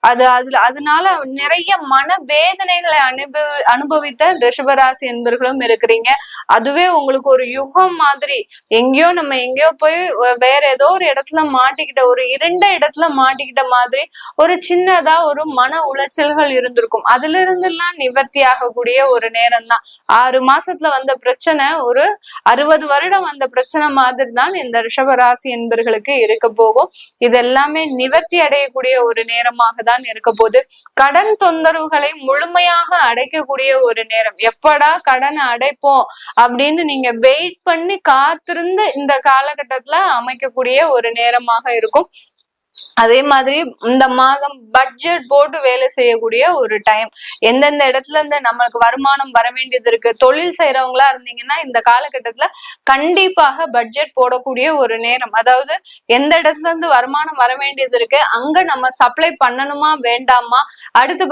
அதனால நிறைய மன வேதனைகளை அனுபவித்த ரிஷபராசி என்பர்களும் இருக்கிறீங்க. அதுவே உங்களுக்கு ஒரு யுகம் மாதிரி. நம்ம எங்கேயோ போய் வேற ஏதோ ஒரு இடத்துல மாட்டிக்கிட்ட, ஒரு இருண்ட இடத்துல மாட்டிக்கிட்ட மாதிரி ஒரு சின்னதா ஒரு மன உளைச்சல்கள் இருந்திருக்கும். அதுல இருந்து எல்லாம் நிவர்த்தி ஆகக்கூடிய ஒரு நேரம் தான். 6 மாசத்துல வந்த பிரச்சனை ஒரு 60 வருடம் வந்த பிரச்சனை மாதிரி தான் இந்த ரிஷபராசி என்பர்களுக்கு இருக்க போகும். இது எல்லாமே நிவர்த்தி அடையக்கூடிய ஒரு நேரமாக தான் இருக்க போது. கடன் தொந்தரவுகளை முழுமையாக அடைக்கக்கூடிய ஒரு நேரம். எப்படா கடனை அடைப்போம் அப்படின்னு நீங்க வெயிட் பண்ணி காத்திருந்து இந்த காலகட்டத்துல அமைக்கக்கூடிய ஒரு நேரமாக இருக்கும். அதே மாதிரி இந்த மாதம் பட்ஜெட் போட்டு வேலை செய்யக்கூடிய ஒரு டைம். எந்தெந்த இடத்துல இருந்து நம்மளுக்கு வருமானம் வர வேண்டியது இருக்கு, தொழில் செய்யறவங்களா இருந்தீங்கன்னா இந்த காலகட்டத்துல கண்டிப்பாக பட்ஜெட் போடக்கூடிய ஒரு நேரம். அதாவது எந்த இடத்துல இருந்து வருமானம் வர வேண்டியது இருக்கு, அங்க நம்ம சப்ளை பண்ணணுமா வேண்டாமா, அடுத்து